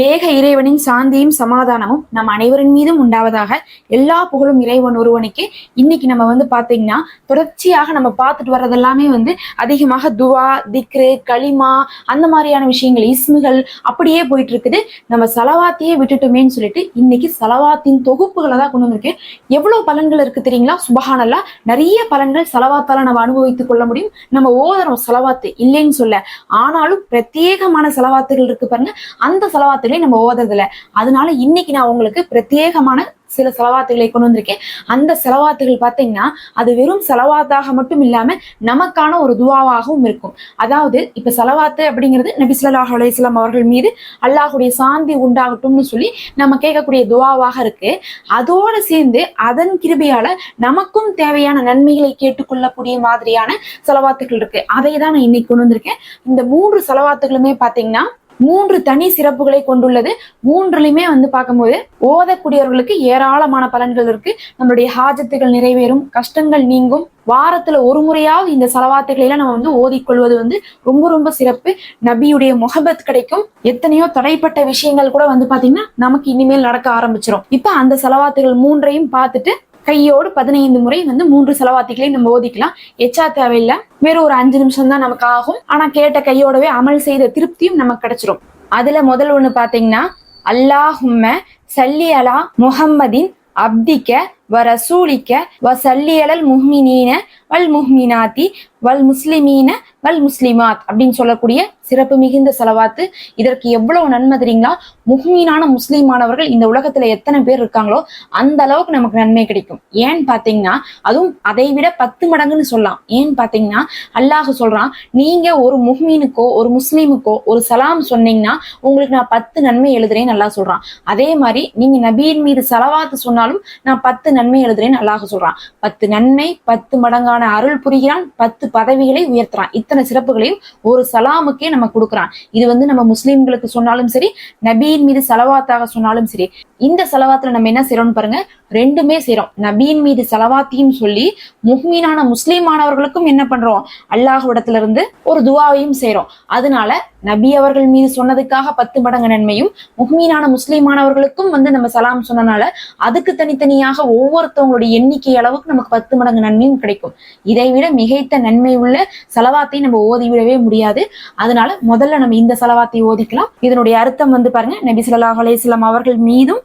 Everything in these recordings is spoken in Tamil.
ஏக இறைவனின் சாந்தியும் சமாதானமும் நம் அனைவரின் மீதும் உண்டாவதாக. எல்லா புகழும் இறைவன் ஒருவனுக்கு. இன்னைக்கு நம்ம பாத்தீங்கன்னா தொடர்ச்சியாக நம்ம பார்த்துட்டு வர்றதெல்லாமே அதிகமாக துவா, திக்ரு, களிமா, அந்த மாதிரியான விஷயங்கள், இஸ்முகள் அப்படியே போயிட்டு இருக்குது. நம்ம சலவாத்தையே விட்டுட்டோமேன்னு சொல்லிட்டு இன்னைக்கு சலவாத்தின் தொகுப்புகளை தான் கொண்டு வந்திருக்கேன். எவ்வளவு பலன்கள் இருக்கு தெரியுங்களா? சுபஹானல்லாஹ். நிறைய பலன்கள் சலவாத்தால நம்ம அனுபவித்துக் கொள்ள முடியும். நம்ம ஓதுறோம் சலவாத்து இல்லைன்னு சொல்ல, ஆனாலும் பிரத்யேகமான சலவாத்துகள் இருக்கு பாருங்க. அந்த சலவாத்துகளை நம்ம ஓதுறதில்ல. அதனால இன்னைக்கு நான் உங்களுக்கு பிரத்யேகமான சில செலவாத்துகளை கொண்டு வந்திருக்கேன். அந்த செலவாத்துகள் பார்த்தீங்கன்னா அது வெறும் செலவாத்தாக மட்டும் இல்லாம நமக்கான ஒரு துவாவாகவும் இருக்கும். அதாவது இப்ப செலவாத்து அப்படிங்கிறது நபி ஸல்லல்லாஹு அலைஹி வஸல்லம் அவர்கள் மீது அல்லாஹுடைய சாந்தி உண்டாகட்டும்னு சொல்லி நம்ம கேட்கக்கூடிய துவாவாக இருக்கு. அதோடு சேர்ந்து அதன் கிருபையால நமக்கும் தேவையான நன்மைகளை கேட்டுக்கொள்ளக்கூடிய மாதிரியான செலவாத்துகள் இருக்கு. அதை தான் நான் இன்னைக்கு கொண்டு வந்திருக்கேன். இந்த 3 செலவாத்துகளுமே பார்த்தீங்கன்னா 3 தனி சிறப்புகளை கொண்டுள்ளது. 3லுமே பார்க்கும்போது ஓதக்கூடியவர்களுக்கு ஏராளமான பலன்கள் இருக்கு. நம்மளுடைய ஹாஜத்துகள் நிறைவேறும், கஷ்டங்கள் நீங்கும். வாரத்துல ஒரு முறையாவது இந்த சலவாத்துகளை நம்ம ஓதிக்கொள்வது ரொம்ப ரொம்ப சிறப்பு. நபியுடைய முஹப்பத் கிடைக்கும். எத்தனையோ தடைப்பட்ட விஷயங்கள் கூட பாத்தீங்கன்னா நமக்கு இனிமேல் நடக்க ஆரம்பிச்சிடும். இப்ப அந்த சலவாத்துகள் 3ஐயும் பார்த்துட்டு கையோடு 15 முறை 3 செலவாத்திகளையும் நம்ம ஓதிக்கலாம். எச்சா தேவையில்லை. வெறும் ஒரு 5 நிமிஷம் தான் நமக்கு ஆகும். ஆனா கேட்ட கையோடவே அமல் செய்த திருப்தியும் நமக்கு கிடைச்சிரும். அதுல முதல் ஒண்ணு பாத்தீங்கன்னா, அல்லாஹும்ம சல்லி அலா முஹம்மதின் அப்திக்க வ ரசூலிக்க வ சல்லி அலல் முஹ்மினீன வல் முஹ்மினாத்தி வல் முஸ்லிமீன வல் முஸ்லிமாத் அப்படின்னு சொல்லக்கூடிய சிறப்பு மிகுந்த செலவாத்து. இதற்கு எவ்வளவு நன்மை தெரியுங்களா? முஹ்மீனான முஸ்லீமானவர்கள் இந்த உலகத்துல எத்தனை பேர் இருக்காங்களோ அந்த அளவுக்கு நமக்கு நன்மை கிடைக்கும். ஏன்னு பாத்தீங்கன்னா அதுவும் அதை விட 10 மடங்குன்னு சொல்லலாம். ஏன்னு பாத்தீங்கன்னா அல்லாஹ் சொல்றான், நீங்க ஒரு முஹ்மீனுக்கோ ஒரு முஸ்லீமுக்கோ ஒரு சலாம் சொன்னீங்கன்னா உங்களுக்கு நான் 10 நன்மை எழுதுறேன்னு அல்லாஹ் சொல்றான். அதே மாதிரி நீங்க நபியின் மீது செலவாத்து சொன்னாலும் நான் 10 நன்மை எழுதுறேன்னு அல்லாஹ் சொல்றான். 10 நன்மை, 10 மடங்கான அருள் புரிகிறான், 10 பதவிகளை உயர்த்துறான். இத்தனை சிறப்புகளையும் ஒரு சலாமுக்கே நம்ம கொடுக்குறான். இது நம்ம முஸ்லீம்களுக்கு சொன்னாலும் சரி, நபியின் மீது செலவாத்தாக சொன்னாலும் சரி. இந்த செலவாத்துல நம்ம என்ன செய்யறோம்னு பாருங்க, ரெண்டுமே செய்யறோம். நபியின் மீது செலவாத்தையும் சொல்லி முஹ்மீனான முஸ்லீமானவர்களுக்கும் என்ன பண்றோம், அல்லாஹ்விடத்துல இருந்து ஒரு துவாவையும் செய்யறோம். அதனால நபி அவர்கள் மீது சொன்னதுக்காக 10 மடங்கு நன்மையும், முஹ்மீனான முஸ்லீமானவர்களுக்கும் நம்ம சலாம் சொன்னனால அதுக்கு தனித்தனியாக ஒவ்வொருத்தவங்களுடைய எண்ணிக்கை அளவுக்கு நமக்கு 10 மடங்கு நன்மையும் கிடைக்கும். இதை விட மிகைத்த நன்மை உள்ள செலவாத்தை நம்ம ஓதிவிடவே முடியாது. அதனால முதல்ல நம்ம இந்த செலவாத்தை ஓதிக்கலாம். இதனுடைய அர்த்தம் பாருங்க, நபி ஸல்லல்லாஹு அலைஹி வஸல்லம் அவர்கள் மீதும்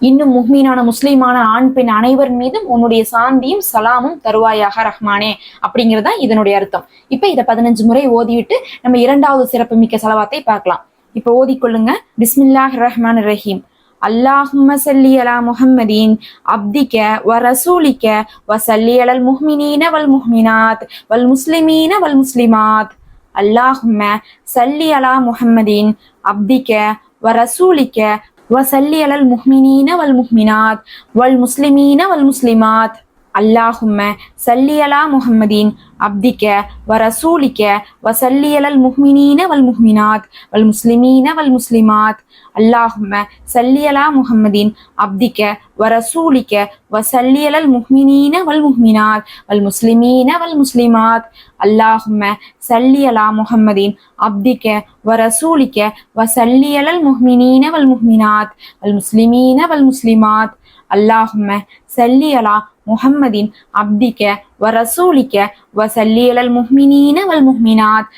இன்னும் முஹ்மீனான முஸ்லீமான ஆண் பெண் அனைவர் மீதும் உன்னுடைய சாந்தியும் சலாமும் தருவாயாக ரஹ்மானே அப்படிங்கிறதா இதனுடைய அர்த்தம். இப்ப இதை 15 முறை ஓதிவிட்டு நம்ம 2வது சிறப்பு மிக்க செலவாத்தை பார்க்கலாம். இப்ப ஓதிக்கொள்ளுங்க. பிஸ்மில்லாஹிர் ரஹ்மானிர் ரஹீம். அல்லாஹும்ம சல்லி அலா முஹம்மதின் அப்திக வ ரசூலிக வ சல்லி அலல் முஹ்மினீன வல் முஹ்மினாத் வல் முஸ்லிமீன வல் முஸ்லிமாத். அல்லாஹும்ம சல்லி அலா முஹம்மதின் அப்திக வ ரசூலிக வ சல்லி அலல் முஹ்மினீன வல் முஹ்மினாத் வல் முஸ்லிமீன வல் முஸ்லிமாத். அல்லாஹும்ம சல்லி அலா முஹம்மதின் அப்திக வ ரசூலிக வ சல்லி அலல் முஹ்மினீன வல் முஹ்மினாத் வல் முஸ்லிமீன வல் முஸ்லிமாத். அல்லாஹும்ம சல்லி அலா முஹம்மதின் அப்திக வ ரசூலிக வ சல்லி அலல் முஹ்மினீன வல் முஹ்மினாத் வல் முஸ்லிமீன வல் முஸ்லிமாத். அல்லாஹும்ம சல்லி அலா முஹம்மதின் அப்திக வ ரசூலிக வ சல்லி அலல் முஹ்மினீன வல் முஹ்மினாத் வல் முஸ்லிமீன வல் முஸ்லிமாத். அல்லாஹும்ம சல்லி அலா முஹம்மதின் அப்திக வ ரசூலிக வ சல்லி அலல் முஹ்மினீன வல் முஹ்மினாத்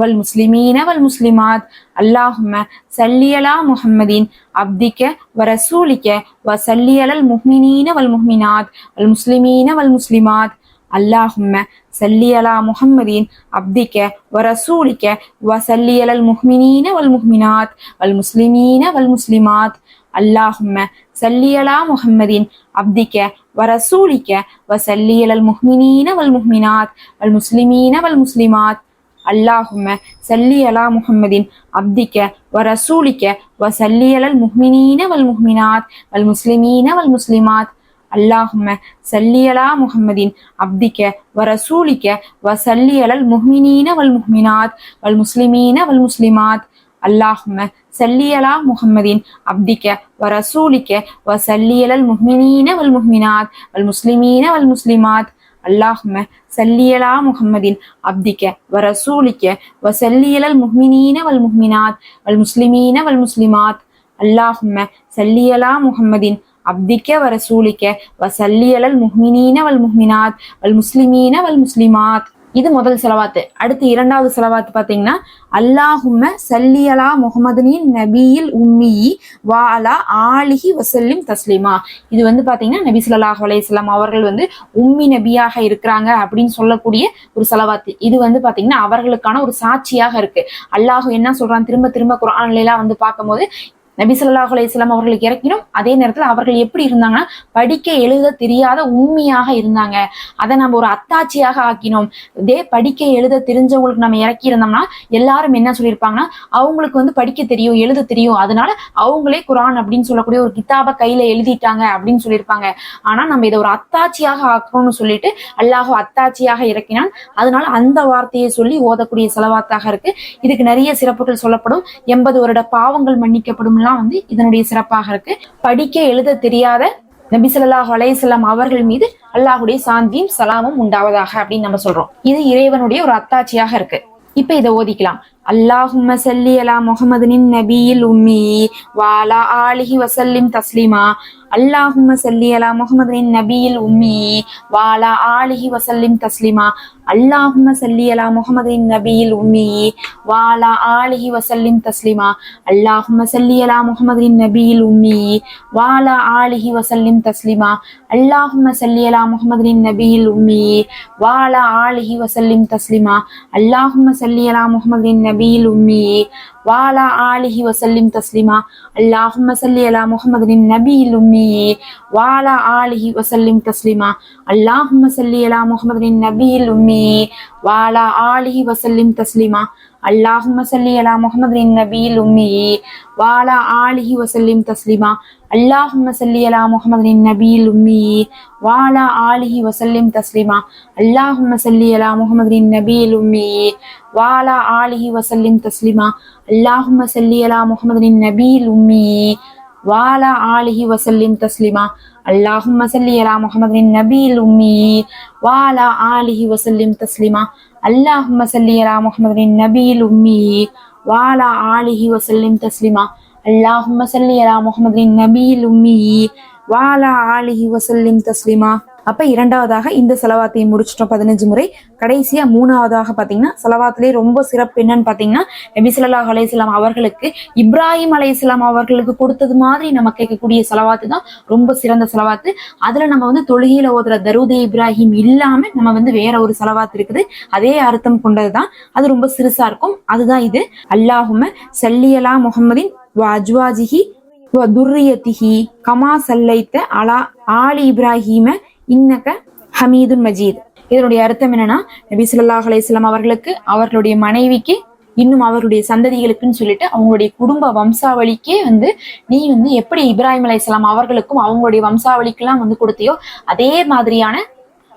வல் முஸ்லிமீன வல் முஸ்லிமாத். அல்லாஹும்ம சல்லி அலா முஹம்மதின் அப்திக வ ரசூலிக வ சல்லி அலல் முஹ்மினீன வல் முஹ்மினாத் வல் முஸ்லிமீன வல் முஸ்லிமாத். அல்லாஹும்ம சல்லி அலா முஹம்மதின் அப்திக வ ரசூலிக வ சல்லி அலல் முஹ்மினீன வல் முஹ்மினாத் வல் முஸ்லிமீன வல் முஸ்லிமாத். அல்லாஹும்ம சல்லி அலா முஹம்மதின் அப்திக வ ரசூலிக வ சல்லி அலல் முஹ்மினீன வல் முஹ்மினாத் வல் முஸ்லிமீன வல் முஸ்லிமாத். அல்லாஹும்ம சல்லி அலா முஹம்மதின் அப்திக வ ரசூலிக வ சல்லி அலல் முஹ்மினீன வல் முஹ்மினாத் வல் முஸ்லிமீன வல் முஸ்லிமாத். அல்லாஹும்ம சல்லி அலா முஹம்மதின் அப்திக வ ரசூலிக வ சல்லி அலல் முஹ்மினீன வல் முஹ்மினாத் வல் முஸ்லிமீன வல் முஸ்லிமாத். அல்லாஹும்ம சல்லி அலா முஹம்மதின் அப்திக வ ரசூலிக வ சல்லி அலல் முஹ்மினீன வல் முஹ்மினாத் வல் முஸ்லிமீன வல் முஸ்லிமாத். அல்லாஹும்ம சல்லி அலா முஹம்மதின் அப்திக வ ரசூலிக வ சல்லி அலல் முஹ்மினீன வல் முஹ்மினாத் வல் முஸ்லிமீன வல் முஸ்லிமாத். அல்லாஹும்ம சல்லி அலா முஹம்மதின் அப்திக்க வ ரசூலிக்க வ சல்லி அலல் முஹ்மினீன வல் முஹ்மினாத் வல் முஸ்லிமீன வல் முஸ்லிமாத். இது முதல் செலவாத்து. அடுத்து இரண்டாவது செலவாத்து பாத்தீங்கன்னா அல்லாஹும்ம சல்லி அலா முஹம்மதின் நபியில் உம்மி வா அலா ஆலிஹி வசல்லிம் தஸ்லிமா. இது வந்து பாத்தீங்கன்னா நபி ஸல்லல்லாஹு அலைஹி வஸல்லம் அவர்கள் வந்து உம்மி நபியாக இருக்கிறாங்க அப்படின்னு சொல்லக்கூடிய ஒரு செலவாத்து. இது வந்து பாத்தீங்கன்னா அவர்களுக்கான ஒரு சாட்சியாக இருக்கு. அல்லாஹ் என்ன சொல்றான் திரும்ப திரும்ப குர்ஆன்ல எல்லாம் வந்து பார்க்கும்போது நபி ஸல்லல்லாஹு அலைஹி வஸல்லம் அவர்களுக்கு இறக்கினும் அதே நேரத்துல அவர்கள் எப்படி இருந்தாங்கன்னா படிக்க எழுத தெரியாத உண்மையாக இருந்தாங்க. அதை நம்ம ஒரு அத்தாட்சியாக ஆக்கினோம். இதே படிக்க எழுத தெரிஞ்சவங்களுக்கு நம்ம இறக்கி இருந்தோம்னா எல்லாரும் என்ன சொல்லியிருப்பாங்கன்னா அவங்களுக்கு வந்து படிக்க தெரியும் எழுத தெரியும், அதனால அவங்களே குர்ஆன் அப்படின்னு சொல்லக்கூடிய ஒரு கிதாபை கையில எழுதிட்டாங்க அப்படின்னு சொல்லியிருப்பாங்க. ஆனா நம்ம இதை ஒரு அத்தாட்சியாக ஆக்கணும்னு சொல்லிட்டு அல்லாஹ் அத்தாட்சியாக இறக்கினான். அதனால அந்த வார்த்தையை சொல்லி ஓதக்கூடிய செலவாத்தாக இருக்கு. இதுக்கு நிறைய சிறப்புகள் சொல்லப்படும். 80 வருட பாவங்கள் மன்னிக்கப்படும் வந்து இதனுடைய சிறப்பாக இருக்கு. படிக்க எழுத தெரியாத நபி ஸல்லல்லாஹு அலைஹி வஸல்லம் அவர்கள் மீது அல்லாஹ்வுடைய சாந்தியும் சலாமும் உண்டாவதாக அப்படின்னு நம்ம சொல்றோம். இது இறைவனுடைய ஒரு அத்தாட்சியாக இருக்கு. இப்ப இதை ஓதிக்கலாம். அல்லாஹும்ம சல்லி அலா முஹம்மதின் நபியில் உம்மி வ அலா ஆலிஹி வஸல்லிம் தஸ்லீமா. அல்லாஹும்ம சல்லி அலா முஹம்மதின் நபியில் உம்மி வ அலா ஆலிஹி வஸல்லிம் தஸ்லீமா. அல்லாஹும்ம சல்லி அலா முஹம்மதின் நபியில் உம்மி வ அலா ஆலிஹி வஸல்லிம் தஸ்லீமா. அல்லாஹும்ம சல்லி அலா முஹம்மதின் நபியில் உம்மி வ அலா ஆலிஹி வஸல்லிம் தஸ்லீமா. அல்லாஹும்ம சல்லி அலா முஹம்மதின் நபியில் உம்மி வ அலா ஆலிஹி வஸல்லிம் தஸ்லீமா. அல்லாஹும்ம சல்லி அலா முஹம்மதின் நபியில் உம்மி வ அலா ஆலிஹி வஸல்லிம் தஸ்லீமா. அல்லாஹும்ம சல்லி அலா முஹம்மதின் நபியில் உம்மி வ அலா ஆலிஹி வஸல்லிம் தஸ்லீமா. அல்லாஹும்ம சல்லி அலா முஹம்மதின் நபியில் உம்மி வ அலா ஆலிஹி வஸல்லிம் தஸ்லீமா. அல்லாஹும்ம சல்லி அலா முஹம்மதின் நபியில் உம்மி வ அலா ஆலிஹி வஸல்லிம் தஸ்லீமா. அல்லாஹும்ம சல்லி அலா முஹம்மதின் நபியில் உம்மி வ அலா ஆலிஹி வஸல்லிம் தஸ்லீமா. அல்லாஹும்ம சல்லி அலா முஹம்மதின் நபியில் உம்மி வ அலா ஆலிஹி வஸல்லிம் தஸ்லீமா. அல்லாஹும்ம சல்லி அலா முஹம்மதின் நபியில் உம்மி வ அலா ஆலிஹி வஸல்லிம் தஸ்லீமா. அல்லாஹும்ம சல்லி அலா முஹம்மதின் நபியில் உம்மி வ அலா ஆலிஹி வஸல்லிம் தஸ்லீமா. அல்லாஹும்ம சல்லி அலா முஹம்மதின் நபியில் உம்மி வ அலா ஆலிஹி வஸல்லிம் தஸ்லீமா. அல்லாஹும்ம சல்லி அலா முஹம்மதின் நபியில் உம்மி வ அலா ஆலிஹி வஸல்லிம் தஸ்லீமா. அப்ப இரண்டாவதாக இந்த செலவாத்தையும் முடிச்சிட்டோம் 15 முறை. கடைசியா மூணாவதாக பாத்தீங்கன்னா செலவாத்திலே ரொம்ப சிறப்பு என்னன்னு பாத்தீங்கன்னா நபி ஸல்லல்லாஹு அலைஹி வஸல்லம் அவர்களுக்கு இப்ராஹிம் அலைஹிஸ்ஸலாம் அவர்களுக்கு கொடுத்தது மாதிரி நம்ம கேட்கக்கூடிய செலவாத்து தான் ரொம்ப சிறந்த செலவாத்து. அதுல நம்ம வந்து தொழுகையில ஓதுற தரூதே இப்ராஹிம் இல்லாம நம்ம வந்து வேற ஒரு செலவாத்து இருக்குது. அதே அர்த்தம் கொண்டதுதான். அது ரொம்ப சிறுசா இருக்கும். அதுதான் இது. அல்லாஹும்ம சல்லி அலா முஹம்மதின் வ அஜ்வாஜிஹி வ துர்ரியத்திஹி கமா சல்லைத்த அலா ஆலி இப்ராஹிம இன்னக ஹமீதுன் மஜீத். இதனுடைய அர்த்தம் என்னன்னா நபி ஸல்லல்லாஹு அலைஹி வஸல்லம் அவர்களுக்கு அவர்களுடைய மனைவிக்கு இன்னும் அவருடைய சந்ததிகளுக்குன்னு சொல்லிட்டு அவங்களுடைய குடும்ப வம்சாவளிக்கே வந்து நீ வந்து எப்படி இப்ராஹிம் அலைஹிஸ்ஸலாம் அவர்களுக்கும் அவங்களுடைய வம்சாவளிக்கெல்லாம் வந்து கொடுத்தியோ அதே மாதிரியான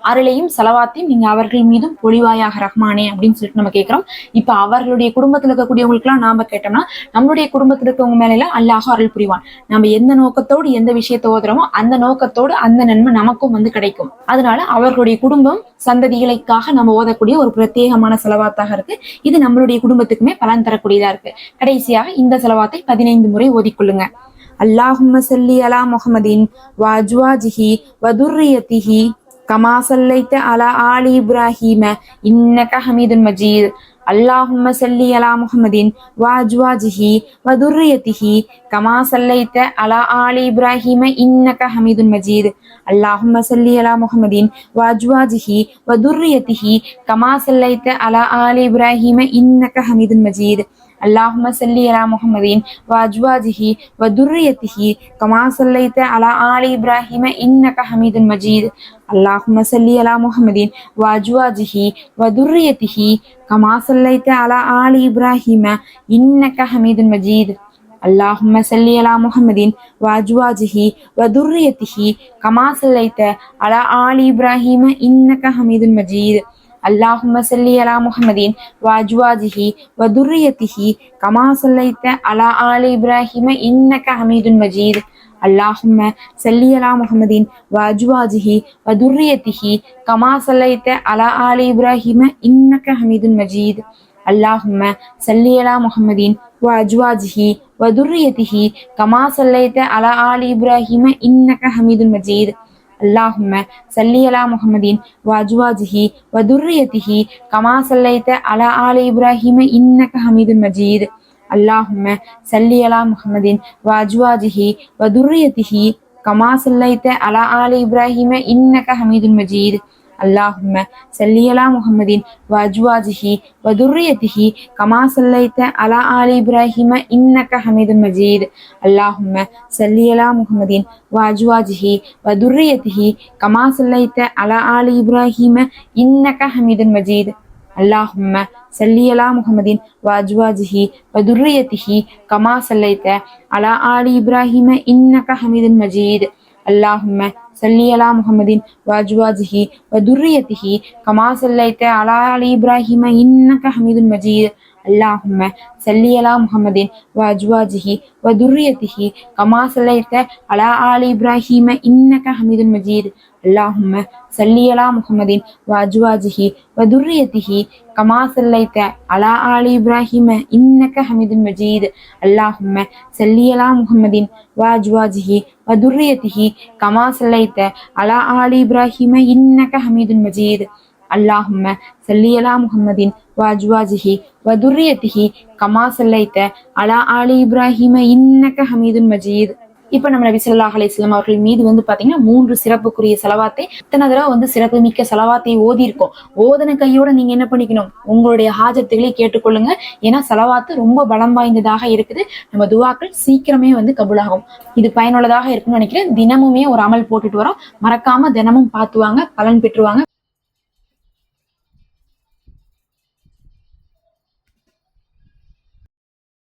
அருளையும் செலவாத்தையும் நீங்க அவர்கள் மீதும் பொழிவாயாக ரஹ்மானே அப்படின்னு சொல்லிட்டு நம்ம கேட்கிறோம். இப்ப அவர்களுடைய குடும்பத்துல இருக்கக்கூடியவங்களுக்கு எல்லாம் நாம கேட்டோம்னா நம்மளுடைய குடும்பத்துல இருக்கவங்க மேல எல்லாம் அல்லாஹ் அருள் புரிவான். நம்ம எந்த நோக்கத்தோடு எந்த விஷயத்தை ஓதுறோமோ அந்த நோக்கத்தோடு அந்த நன்மை நமக்கும் வந்து கிடைக்கும். அதனால அவர்களுடைய குடும்பம் சந்ததிகளுக்காக நம்ம ஓதக்கூடிய ஒரு பிரத்யேகமான செலவாத்தாக இருக்கு. இது நம்மளுடைய குடும்பத்துக்குமே பலன் தரக்கூடியதா இருக்கு. கடைசியாக இந்த செலவாத்தை 15 முறை ஓதிக்கொள்ளுங்க. அல்லாஹும்ம சல்லி அலா முஹம்மதின் வ அஜ்வாஜிஹி வ துர்ரியத்திஹி கமா சல்லைத்த அலா ஆலி இப்ராஹிம இன்னக ஹமீதுன் மஜீத். அல்லாஹும்ம சல்லி அலா முஹம்மதின் வ அஜ்வாஜிஹி வ துர்ரியத்திஹி கமா சல்லைத்த அலா ஆலி இப்ராஹிம இன்னக ஹமீதுன் மஜீத். அல்லாஹும்ம சல்லி அலா முஹம்மதின் வ அஜ்வாஜிஹி வ துர்ரியத்திஹி கமா சல்லைத்த அலா ஆலி இப்ராஹிம இன்னக ஹமீதுன் மஜீத். அல்லாஹும்ம சல்லி அலா முஹம்மதின் வ அஜ்வாஜிஹி வ துர்ரியத்திஹி கமா சல்லைத்த அலா ஆலி இப்ராஹிம இன்னக ஹமீதுன் மஜீத். அல்லாஹும்ம சல்லி அலா முஹம்மதின் வ அஜ்வாஜிஹி வ துர்ரியத்திஹி கமா சல்லைத்த அலா ஆலி இப்ராஹிம இன்னக ஹமீதுன் மஜீத். அல்லாஹும்ம சல்லி அலா முஹம்மதின் வ அஜ்வாஜிஹி வ துர்ரியத்திஹி கமா சல்லைத்த அலா ஆலி இப்ராஹிம இன்னக ஹமீதுன் மஜீத். அல்லாஹும்ம சல்லி அலா முஹம்மதின் வ அஜ்வாஜிஹி வ துர்ரியத்திஹி கமா சல்லைத்த அலா ஆலி இப்ராஹிம இன்னக ஹமீதுன் மஜீத். அல்லாஹும்ம சல்லி அலா முஹம்மதின் வ அஜ்வாஜிஹி வ துர்ரியத்திஹி கமா சல்லைத்த அலா ஆலி இப்ராஹிம இன்னக ஹமீதுன் மஜீத். அல்லாஹும்ம சல்லி அலா முஹம்மதின் வ அஜ்வாஜிஹி وذريته كما صليت على آل إبراهيم إنك حميد مجيد اللهم صل على محمد وأزواجه وذريته كما صليت على آل إبراهيم إنك حميد مجيد اللهم صل على محمد وأزواجه وذريته كما صليت على آل إبراهيم إنك حميد مجيد اللهم صل على محمد وأزواجه وذريته كما صليت على آل إبراهيم إنك حميد مجيد اللهم صل على محمد وأزواجه وذريته كما صليت على آل إبراهيم إنك حميد مجيد اللهم صل على محمد وأزواجه وذريته كما صليت على آل إبراهيم إنك حميد مجيد اللهم صل على محمد وأزواجه وذريته كما صليت على آل إبراهيم إنك حميد مجيد اللهم صل على محمد وأزواجه وذريته كما صليت على آل إبراهيم إنك حميد مجيد اللهم صل على محمد وأزواجه وذريته كما صليت على آل إبراهيم إنك حميد مجيد اللهم صل على محمد وأزواجه وذريته كما صليت على آل إبراهيم إنك حميد مجيد اللهم صل على محمد وأزواجه وذريته كما صليت على آل إبراهيم إنك حميد مجيد. இப்ப நம்ம நபி ஸல்லல்லாஹு அலைஹி வஸல்லம் அவர்கள் மீது பாத்தீங்கன்னா 3 சிறப்புக்குரிய செலவாத்தை இத்தனை தடவை சிறப்பு மிக்க செலவாத்தை ஓதி இருக்கோம். ஓதன கையோட நீங்க என்ன பண்ணிக்கணும், உங்களுடைய ஹாஜத்துகளை கேட்டுக்கொள்ளுங்க. ஏன்னா செலவாத்து ரொம்ப பலம் வாய்ந்ததாக இருக்குது. நம்ம துவாக்கள் சீக்கிரமே கபூலாகும். இது பயனுள்ளதாக இருக்கும்னு நினைக்கிறேன். தினமுமே ஒரு அமல் போட்டுட்டு வரோம். மறக்காம தினமும் பார்த்துவாங்க, பலன் பெற்றுவாங்க.